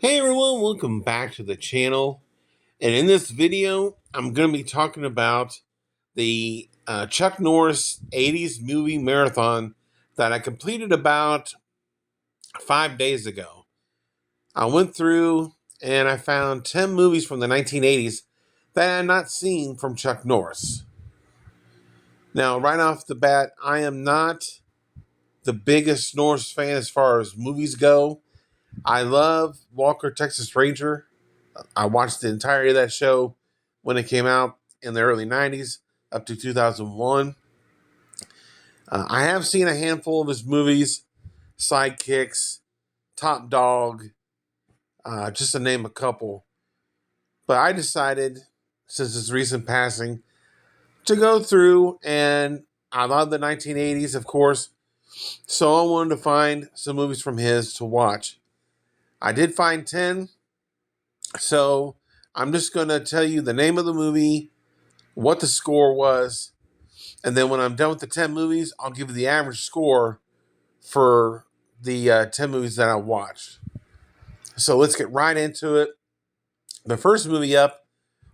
Hey everyone, welcome back to the channel. And in this video, I'm going to be talking about the Chuck Norris 80s movie marathon that I completed about 5 days ago. I went through and I found 10 movies from the 1980s that I had not seen from Chuck Norris. Now, right off the bat, I am not the biggest Norris fan as far as movies go. I love Walker, Texas Ranger. I watched the entirety of that show when it came out in the early 90s up to 2001. I have seen a handful of his movies, Sidekicks, Top Dog, just to name a couple. But I decided, since his recent passing, to go through, and I love the 1980s, of course, so I wanted to find some movies from his to watch. I did find 10, so I'm just going to tell you the name of the movie, what the score was, and then when I'm done with the 10 movies, I'll give you the average score for the 10 movies that I watched. So let's get right into it. The first movie up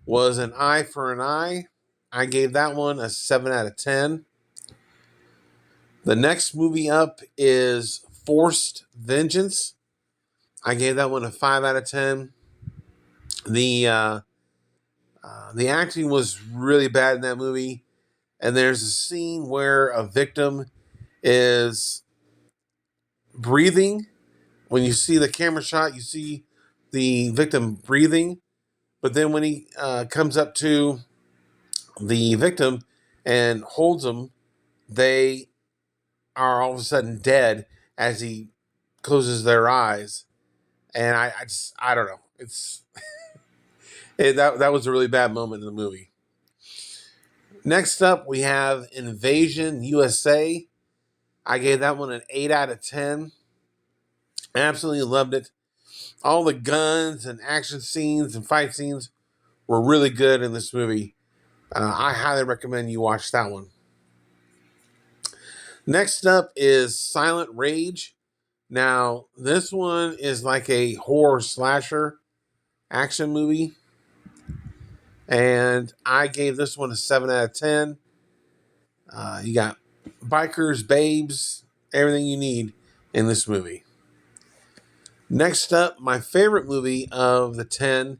was An Eye for an Eye. I gave that one a 7 out of 10. The next movie up is Forced Vengeance. I gave that one a 5 out of 10. The the acting was really bad in that movie, and there's a scene where a victim is breathing. When you see the camera shot, you see the victim breathing, but then when he comes up to the victim and holds them, they are all of a sudden dead as he closes their eyes. And I don't know. That was a really bad moment in the movie. Next up, we have Invasion USA. I gave that one an 8 out of 10. Absolutely loved it. All the guns and action scenes and fight scenes were really good in this movie. I highly recommend you watch that one. Next up is Silent Rage. Now, this one is like a horror slasher action movie. And I gave this one a 7 out of 10. You got bikers, babes, everything you need in this movie. Next up, my favorite movie of the 10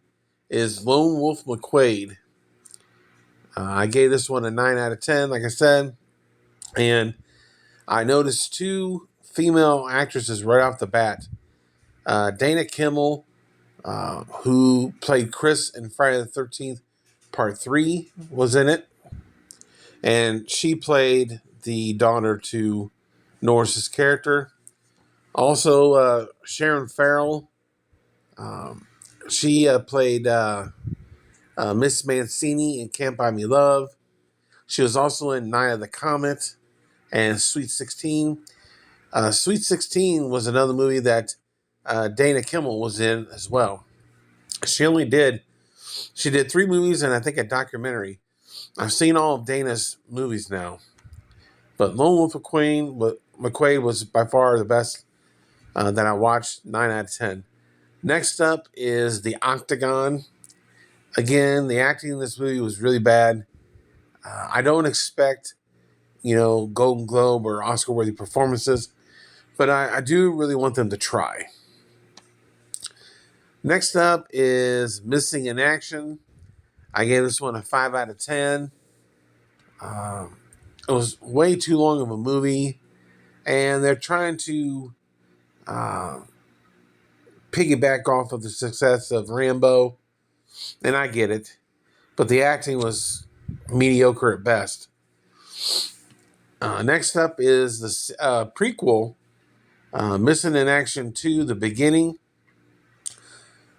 is Lone Wolf McQuade. I gave this one a 9 out of 10, like I said. And I noticed two female actresses right off the bat. Dana Kimmel, who played Chris in Friday the 13th, Part 3, was in it. And she played the daughter to Norris's character. Also, Sharon Farrell, she played Miss Mancini in Can't Buy Me Love. She was also in Night of the Comet and Sweet 16. Sweet 16 was another movie that Dana Kimmel was in as well. She did 3 movies and I think a documentary. I've seen all of Dana's movies now. But Lone Wolf McQuade was by far the best that I watched, 9 out of 10. Next up is The Octagon. Again, the acting in this movie was really bad. I don't expect, Golden Globe or Oscar-worthy performances, but I do really want them to try. Next up is Missing in Action. I gave this one a 5 out of 10. It was way too long of a movie, and they're trying to piggyback off of the success of Rambo, and I get it, but the acting was mediocre at best. Next up is the prequel, Missing in Action 2, The Beginning.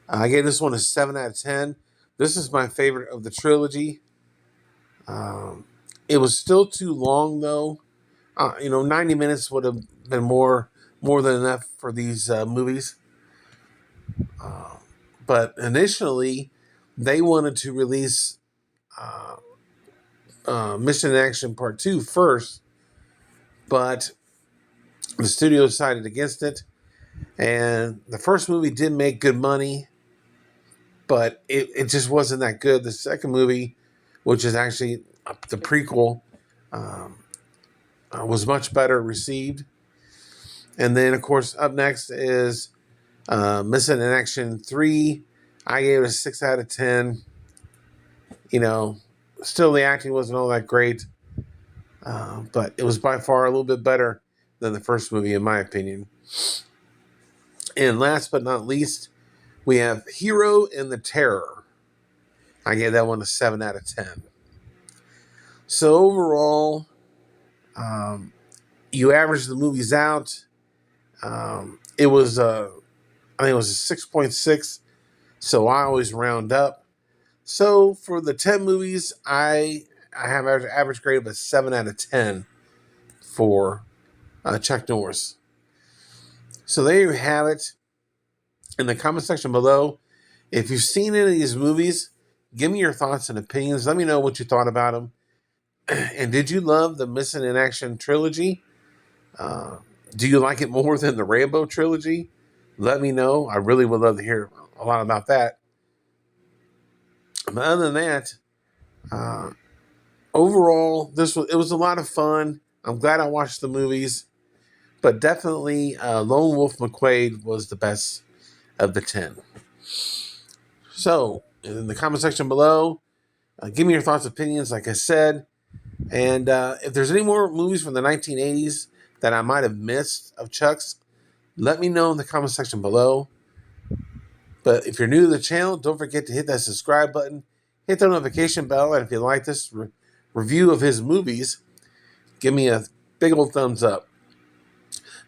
I gave this one a 7 out of 10. This is my favorite of the trilogy. It was still too long, though. 90 minutes would have been more than enough for these movies. But initially, they wanted to release Mission in Action Part 2 first, but the studio decided against it. And the first movie did make good money, but it just wasn't that good. The second movie, which is actually the prequel, um, was much better received. And then, of course, up next is Missing in Action 3. I gave it a 6 out of 10. You know, still the acting wasn't all that great, but it was by far a little bit better than the first movie, in my opinion. And last but not least, we have Hero and the Terror. I gave that one a 7 out of 10. So overall, you average the movies out. It was, I think it was a 6.6. So I always round up. So for the 10 movies, I have an average grade of a 7 out of 10 for Chuck Norris. So there you have it. In the comment section below, if you've seen any of these movies, give me your thoughts and opinions. Let me know what you thought about them. And did you love the Missing in Action trilogy? Do you like it more than the Rambo trilogy? Let me know. I really would love to hear a lot about that. But other than that, overall, it was a lot of fun. I'm glad I watched the movies, but definitely Lone Wolf McQuade was the best of the 10. So in the comment section below, give me your thoughts, opinions, like I said. And if there's any more movies from the 1980s that I might have missed of Chuck's, let me know in the comment section below. But if you're new to the channel, don't forget to hit that subscribe button, hit the notification bell, and if you like this review of his movies, give me a big old thumbs up.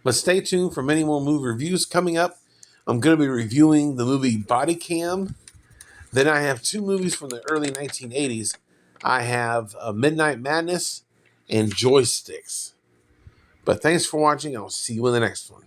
But stay tuned for many more movie reviews coming up. I'm going to be reviewing the movie Body Cam. Then I have 2 movies from the early 1980s. I have Midnight Madness and Joysticks. But thanks for watching. I'll see you in the next one.